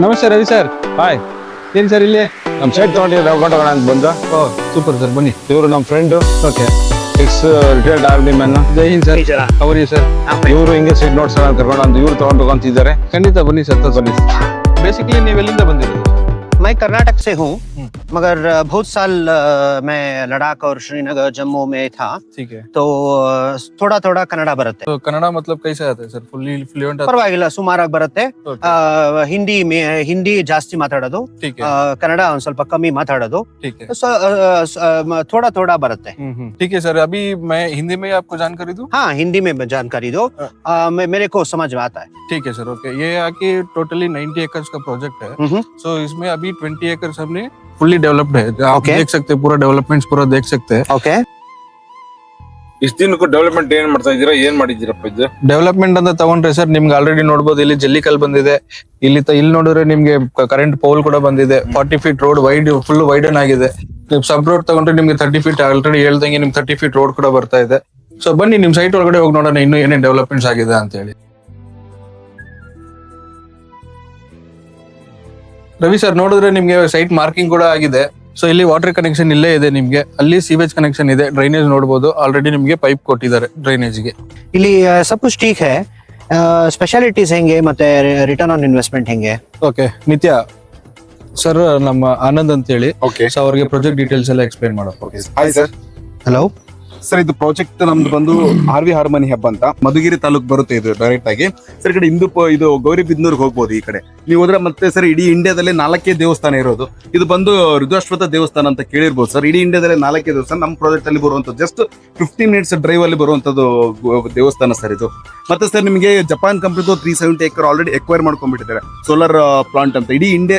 ನಮಸ್ತೆ Ravi sir. Hi. ಏನ್ sir ಇಲ್ಲಿ ನಮ್ಮ ಸೈಟ್ ತಗೊಂಡಿದ್ರೆ ಕೊಂಡೋಗೋಣ ಅಂತ ಬಂದ. ಓ ಸೂಪರ್ ಸರ್, ಬನ್ನಿ. ಇವರು ನಮ್ಮ friend, okay. Ex retired army man. ಜೈ ಹಿಂದ್ ಸರ್. ಅವರಿಗೆ ಸರ್ ಇವರು ಹಿಂಗೆ ಸೈಟ್ ನೋಡ್ಸೋಣ ಅಂತ ಕರ್ಕೊಂಡು ಒಂದು ಇವ್ರು ತಗೊಂಡು ಹೋಗ್ತಿದ್ದಾರೆ. ಖಂಡಿತ ಬನ್ನಿ ಸರ್, ಬನ್ನಿ. ಬೇಸಿಕಲಿ ನೀವು ಎಲ್ಲಿಂದ ಬಂದಿರೋದು? मैं कर्नाटक से हूँ, मगर बहुत साल मैं लद्दाख और श्रीनगर जम्मू में था, ठीक है. तो थोड़ा थोड़ा कन्नಡ ಬರುತ್ತೆ. तो कन्नಡ मतलब कैसे आता है सर? फुल्ली फ्लुएंट आता ಪರವಾಗಿಲ್ಲ, ಸುಮಾರಾಗಿ ಬರುತ್ತೆ. है? ಹಿಂದಿ ಜಾಸ್ತಿ ಮಾತಾಡೋದು, ठीक है. ಕನ್ನಡ ಒಂದ್ ಸ್ವಲ್ಪ ಕಮ್ಮಿ ಮಾತಾಡೋದು, ठीक है. थोड़ा थोड़ा ಬರುತ್ತೆ. ठीक है सर. अभी मैं हिंदी में आपको जानकारी दूं? हाँ, हिंदी में जानकारी दो, मेरे को समझ में आता है. ठीक है सर. ओके. ये आके टोटली 90 एकर्स का प्रोजेक्ट है. सो इसमें अभी 20 एकर्स हमने फुल्ली डेवलप्ड है. आप Okay. देख सकते हैं, पूरा डेवलपमेंट्स पूरा देख सकते हैं. ಓಕೆ. ಇಷ್ಟು ದಿನಕ್ಕೂ ಡೆವಲಪ್ಮೆಂಟ್ ಏನ್ ಮಾಡ್ತಾ ಇದ್ದೀರಾ, ಏನ್ ಮಾಡಿದ್ದೀರಪ್ಪ ಇದು? ಡೆವಲಪ್ಮೆಂಟ್ ಅಂತ ತಗೊಂಡ್ರೆ ಸರ್, ನಿಮ್ಗೆ ಆಲ್ರೆಡಿ ನೋಡಬಹುದು, ಇಲ್ಲಿ ಜಲ್ಲಿಕಲ್ ಬಂದಿದೆ. ಇಲ್ಲಿ ನೋಡಿದ್ರೆ ನಿಮ್ಗೆ ಕರೆಂಟ್ ಪೋಲ್ ಕೂಡ ಬಂದಿದೆ. 40 feet road wide, full widen ಆಗಿದೆ. ನೀವು ಸಬ್ ರೋಡ್ ತಗೊಂಡ್ರೆ ನಿಮ್ಗೆ 30 ಫೀಟ್ ಆಲ್ರೆಡಿ ಹೇಳ್ದಂಗೆ ನಿಮ್ಗೆ 30 ಫೀಟ್ ರೋಡ್ ಕೂಡ ಬರ್ತಾ ಇದೆ. ಸೊ ಬನ್ನಿ ನಿಮ್ ಸೈಟ್ ಒಳಗಡೆ ಹೋಗಿ ನೋಡೋಣ ಇನ್ನು ಏನೇನ್ ಡೆವಲಪ್ಮೆಂಟ್ಸ್ ಆಗಿದೆ ಅಂತ ಹೇಳಿ. ರವಿ ಸರ್, ನೋಡಿದ್ರೆ ನಿಮ್ಗೆ ಸೈಟ್ ಮಾರ್ಕಿಂಗ್ ಕೂಡ ಆಗಿದೆ. ಸೊ ಇಲ್ಲಿ ವಾಟರ್ ಕನೆಕ್ಷನ್ ಇಲ್ಲೇ ಇದೆ ನಿಮ್ಗೆ. ಅಲ್ಲಿ ಸೀವೇಜ್ ಕನೆಕ್ಷನ್ ಇದೆ. ಡ್ರೈನೇಜ್ ನೋಡಬಹುದು, ಆಲ್ರೆಡಿ ನಿಮ್ಗೆ ಪೈಪ್ ಕೊಟ್ಟಿದ್ದಾರೆ ಡ್ರೈನೇಜ್ಗೆ. ಇಲ್ಲಿ सब कुछ ठीक है. ಸ್ಪೆಷಾಲಿಟೀಸ್ ಹೆಂಗೆ ಮತ್ತೆ ರಿಟರ್ನ್ ಆನ್ ಇನ್ವೆಸ್ಟ್ಮೆಂಟ್ ಹೆಂಗೆ? ಓಕೆ. ನಿತ್ಯ ಸರ್, ನಮ್ಮ ಆನಂದ್ ಅಂತ ಹೇಳಿ, ಓಕೆ ಸೊ ಅವ್ರಿಗೆ ಪ್ರಾಜೆಕ್ಟ್ ಡೀಟೇಲ್ಸ್ ಎಲ್ಲ ಎಕ್ಸ್ಪ್ಲೈನ್ ಮಾಡಪ್ಪ. Hi sir. ಹಲೋ ಸರ್, ಇದು ಪ್ರಾಜೆಕ್ಟ್ ನಮ್ದು ಬಂದು ಆರ್ವಿ ಹಾರ್ಮನಿ ಹಬ್ ಅಂತ ಮಧುಗಿರಿ ತಾಲೂಕ್ ಬರುತ್ತೆ ಇದು ಡೈರೆಕ್ಟ್ ಆಗಿ. ಸರ್, ಈ ಕಡೆ ಇದು ಗೌರಿಬಿದನೂರ್ಗೆ ಹೋಗ್ಬೋದು. ಈ ಕಡೆ ನೀವು ಹೋದ್ರೆ ಮತ್ತೆ ಸರ್ ಇಡೀ ಇಂಡಿಯಾದಲ್ಲಿ 4 ದೇವಸ್ಥಾನ ಇರೋದು. ಇದು ಬಂದು ರುದ್ರಾಶ್ವಥ ದೇವಸ್ಥಾನ ಅಂತ ಕೇಳಿರ್ಬೋದು ಸರ್. ಇಡೀ ಇಂಡಿಯಾದಲ್ಲಿ 4 ದೇವಸ್ಥಾನ ನಮ್ಮ ಪ್ರಾಜೆಕ್ಟ್ ಅಲ್ಲಿ ಬರುವಂತದ್ದು. ಜಸ್ಟ್ 15 ಮಿನಿಟ್ಸ್ ಡ್ರೈವ್ ಅಲ್ಲಿ ಬರುವಂತದ್ದು ದೇವಸ್ಥಾನ ಸರ್ ಇದು. ಮತ್ತೆ ಸರ್, ನಿಮಗೆ ಜಪಾನ್ ಕಂಪ್ನಿದು 370 ಎಕರ್ ಆಲ್ರೆಡಿ ಎಕ್ವೈರ್ ಮಾಡ್ಕೊಂಡ್ಬಿಟ್ಟಿದ್ದಾರೆ ಸೋಲಾರ್ ಪ್ಲಾಂಟ್ ಅಂತ.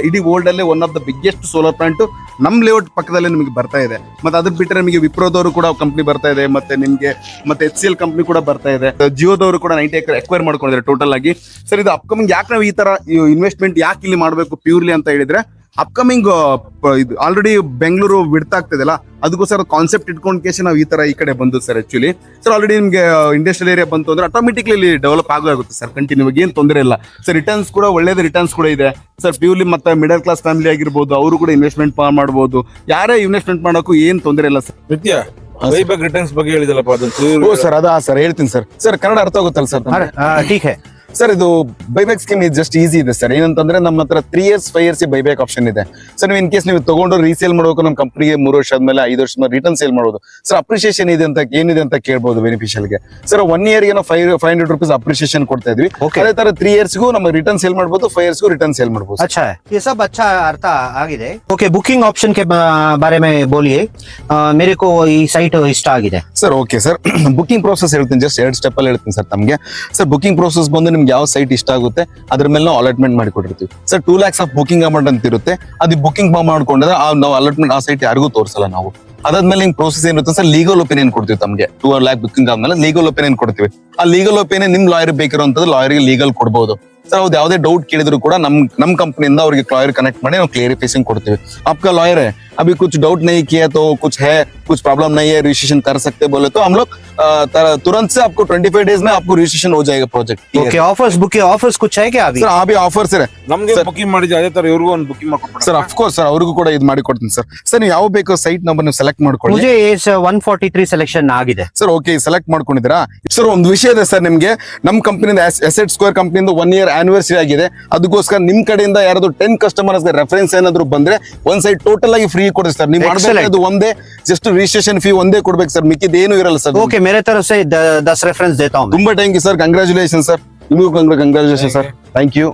ಇಡೀ ವರ್ಲ್ಡ್ ಅಲ್ಲೇ one of the biggest solar plant ನಮ್ ಲೇಔಟ್ ಪಕ್ಕದಲ್ಲೇ ನಿಮಗೆ ಬರ್ತಾ ಇದೆ. ಮತ್ತೆ ಅದ್ರ ಬಿಟ್ಟರೆ ನಿಮಗೆ ವಿಪ್ರೋದವರು ಕೂಡ ಕಂಪ್ನಿ ಬರ್ತಾ ಇದೆ. ಮತ್ತೆ ನಿಮ್ಗೆ ಮತ್ತೆ HCL ಕಂಪ್ನಿ ಕೂಡ ಬರ್ತಾ ಇದೆ. ಜಿಯೋದವರು ಕೂಡ 90 ಎಕರ್ ಎಕ್ವೈರ್ ಮಾಡ್ಕೊಂಡಿದ್ದಾರೆ ಟೋಟಲ್ ಆಗಿ. ಸರ್, ಇದು ಅಪ್ಕಮಿಂಗ್ ಯಾಕೆ ನಾವು ಈ ತರ ಇನ್ವೆಸ್ಟ್ಮೆಂಟ್ ಯಾಕೆ ಇಲ್ಲಿ ಮಾಡಬೇಕು ಪ್ಯೂರ್ಲಿ ಅಂತ ಹೇಳಿದ್ರೆ, ಅಪ್ಕಮಿಂಗ್ ಇದು ಆಲ್ರೆಡಿ ಬೆಂಗಳೂರು ಬಿಡ್ತಾಗ್ತದಲ್ಲ, ಅದಕ್ಕೋಸ್ಕರ ಕಾನ್ಸೆಪ್ಟ್ ಇಟ್ಕೊಂಡ್ ಕೇಸ್ ನಾವು ಈ ಕಡೆ ಬಂದು ಸರ್. ಆಕ್ಚುಲಿ ಸರ್, ಆಲ್ರೆಡಿ ನಿಮ್ಗೆ ಇಂಡಸ್ಟ್ರಿಯಲ್ ಏರಿಯಾ ಬಂತು ಅಂದ್ರೆ ಆಟೋಮೆಟಿಕ್ಲಿ ಇಲ್ಲಿ ಡೆವಲಪ್ ಆಗುತ್ತೆ ಸರ್. ಕಂಟಿನ್ಯೂ ಆಗಿ ಏನು ತೊಂದರೆ ಇಲ್ಲ ಸರ್. ರಿಟರ್ನ್ಸ್ ಕೂಡ ಒಳ್ಳೇದು ರಿಟರ್ನ್ಸ್ ಕೂಡ ಇದೆ ಸರ್. ಪ್ಯೂರ್ಲಿ ಮತ್ತೆ ಮಿಡಲ್ ಕ್ಲಾಸ್ ಫ್ಯಾಮಿಲಿ ಆಗಿರ್ಬೋದು, ಅವರು ಕೂಡ ಇನ್ವೆಸ್ಟ್ಮೆಂಟ್ ಮಾಡಬಹುದು. ಯಾರೇ ಇನ್ವೆಸ್ಟ್ಮೆಂಟ್ ಮಾಡೋಕ್ಕೂ ಏನು ತೊಂದರೆ ಇಲ್ಲ ಸರ್. ನಿತ್ಯ ಬೈಬ್ಯಾಕ್ ರಿಟರ್ನ್ಸ್ ಬಗ್ಗೆ ಹೇಳಿದಲ್ಲಪ್ಪ, ಅದು ಓ ಸರ್, ಅದಾ ಸರ್, ಹೇಳ್ತೀನಿ ಸರ್. ಸರ್, ಕನ್ನಡ ಅರ್ಥ ಆಗುತ್ತಲ್ಲ ಸರ್? ठीक है. ಸರ್, ಇದು ಬೈಬ್ಯಾಕ್ ಸ್ಕೀಮ್ ಇದು ಜಸ್ಟ್ ಈಸಿ ಇದೆ ಸರ್. ಏನಂತಂದ್ರೆ ನಮ್ಮ ಹತ್ರ 3 years 5 years ಬೈಬ್ಯಾಕ್ ಆಪ್ಷನ್ ಇದೆ ಸರ್. ನೀವು ಇನ್ ಕೇಸ್ ನೀವು ತಗೊಂಡು ರೀಸೇಲ್ ಮಾಡಬೇಕು ನಮ್ಮ ಕಂಪ್ನಿಗೆ 3 ವರ್ಷ ಆದ್ಮೇಲೆ 5 ವರ್ಷ ಮೇಲೆ ರಿಟರ್ನ್ ಸೇಲ್ ಮಾಡಬಹುದು ಸರ್. ಅಪ್ರಿಸಿಯೇಷನ್ ಇದೆ ಅಂತ ಏನಿದೆ ಅಂತ ಕೇಳಬಹುದು ಬೆನಿಫಿಷಿಯಲ್ಗೆ ಸರ್. 1 year ಗೆ ನಾವು 500 रुपीस ಅಪ್ರಿಸಿಯೇಷನ್ ಕೊಡ್ತಾ ಇದ್ವಿ. ಅದೇ ತರ 3 years ಗೂ ನಮಗೆ ರಿಟರ್ನ್ ಸೇಲ್ ಮಾಡಬಹುದು, 5 years ಗೂ ರಿಟರ್ನ್ ಸೇಲ್ ಮಾಡಬಹುದು. अच्छा है, ये सब अच्छा अर्थ ಆಗಿದೆ. ಓಕೆ, ಬುಕಿಂಗ್ ಆಪ್ಷನ್ के बारे में बोलिए. मेरे को ಈ ಸೈಟ್ ಇಷ್ಟ ಆಗಿದೆ sir. Okay sir, booking process ಹೇಳ್ತೀನಿ. ಜಸ್ಟ್ 2 ಸ್ಟೆಪ್ ಅಲ್ಲಿ ಹೇಳ್ತೀನಿ ಸರ್ ತಮಗೆ. ಸರ್, ಬುಕಿಂಗ್ ಪ್ರೋಸೆಸ್ ಬಂದು ನಿಮ್ಗೆ ಯಾವ ಸೈಟ್ ಇಷ್ಟ ಆಗುತ್ತೆ ಅದ್ರ ಮೇಲೆ ನಾವು ಅಲಾಟ್ಮೆಂಟ್ ಮಾಡಿ ಕೊಟ್ಟಿರ್ತೀವಿ sir. 2 lakhs of booking amount ಅಂತ ಇರುತ್ತೆ. ಅದು ಬುಕಿಂಗ್ ಮಾಡ್ಕೊಂಡ್ರೆ ನಾವು ಅಲಾಟ್ಮೆಂಟ್ ಆ ಸೈಟ್ ಯಾರಿಗೂ ತೋರಿಸಲ್ಲ ನಾವು. ಅದಾದ್ಮೇಲೆ ಹಿಂಗ್ ಪ್ರೋಸೆಸ್ ಏನಿರುತ್ತೆ ಸರ್, ಲೀಗಲ್ ಒಪಿನಿಯನ್ ಕೊಡ್ತೀವಿ ತಮಗೆ. 2 lakh ಬುಕಿಂಗ್ ಆದ್ಮೇಲೆ ಲೀಗಲ್ ಒಪಿನಿಯನ್ ಕೊಡ್ತೀವಿ. ಆ ಲೀಗಲ್ ಒಪಿನಿಯನ್ ನಿಮ್ ಲಾಯರ್ ಬೇಕಿರುವಂತದ್ದು ಲಾಯರ್ಗೆ ಲೀಗಲ್ ಕೊಡಬಹುದು ಸರ್. ಅವ್ರು ಯಾವುದೇ ಡೌಟ್ ಕೇಳಿದ್ರು ಕೂಡ ನಮ್ ಕಂಪನಿಯಿಂದ ಅವ್ರಿಗೆ ಲಾಯರ್ ಕನೆಕ್ಟ್ ಮಾಡಿ ನಾವು ಕ್ಲಿಯರಿಫಿಕೇಶನ್ ಕೊಡ್ತೀವಿ. आपका लॉयर है, अभी कुछ डाउट नहीं किया तो कुछ है, कुछ प्रॉब्लम नहीं है, रजिस्ट्रेशन कर सकते बोले तो हम लोग तुरंत से आपको 25 days में आपको रजिस्ट्रेशन हो जाएगा प्रोजेक्ट. ओके, ऑफर्स कुछ है क्या अभी? ಸರ್, ಅಭಿ ಆಫರ್ಸ್ ಇದೆ ನಮ್ಗೆ ಬುಕಿಂಗ್ ಮಾಡಿದ್ರೆ ಅದೇ ತರ ಇವ್ರಿಗೂ ಒಂದು ಬುಕಿಂಗ್ ಮಾಡ್ಕೊಡ್ತಾರೆ ಸರ್. ಅಫ್ಕೋರ್ಸ್ ಸರ್, ಅವ್ರಿಗೂ ಕೂಡ ಇದು ಮಾಡಿ ಕೊಡ್ತೀನಿ ಸರ್. ಸರ್, ನೀವು ಯಾವ ಬೇಕು ಸೈಟ್ ನಂಬರ್ ನೀವು ಸೆಲೆಕ್ಟ್ ಮಾಡ್ಕೊಳ್ಳಿ. मुझे ये 143 ಸೆಲೆಕ್ಷನ್ ಆಗಿದೆ ಸರ್. ಓಕೆ, ಸೆಲೆಕ್ಟ್ ಮಾಡ್ಕೊಂಡಿದ್ದೀರಾ ಸರ್? ಒಂದು ವಿಷಯ ಇದೆ ಸರ್, ನಿಮ್ಗೆ ನಮ್ಮ ಕಂಪನಿಯಿಂದ ಅಸೆಟ್ ಸ್ಕ್ವೇರ್ ಕಂಪನಿಯಿಂದ 1 year ಆನಿವರ್ಸರಿ ಆಗಿದೆ. ಅದಕ್ಕೋಸ್ಕರ ನಿಮ್ ಕಡೆಯಿಂದ ಯಾರಾದ್ರೂ 10 customers ರೆಫರೆನ್ಸ್ ಏನಾದ್ರು ಬಂದ್ರೆ ಒಂದ್ ಸೈಟ್ ಟೋಟಲ್ ಆಗಿ ಫ್ರೀ ಕೊಡ್ತೀವಿ ಸರ್. ನೀವು ಮಾಡಬೇಕಾದ ಒಂದೇ ಜಸ್ಟ್ ರಿಜಿಸ್ಟ್ರೇಷನ್ ಫೀ ಒಂದೇ ಕೊಡ್ಬೇಕು ಸರ್, ಮಿಕ್ಕಿದ ಏನು ಇರಲ್ಲ ಸರ್. ओके, मेरे तरफ से 10 रेफरेंस देता हूँ. ತುಂಬಾ thank you sir. Congratulation sir. ನಿಮಗೂ ಕಂಗ್ರಾಚುಲೇಷನ್ ಸರ್. Thank you.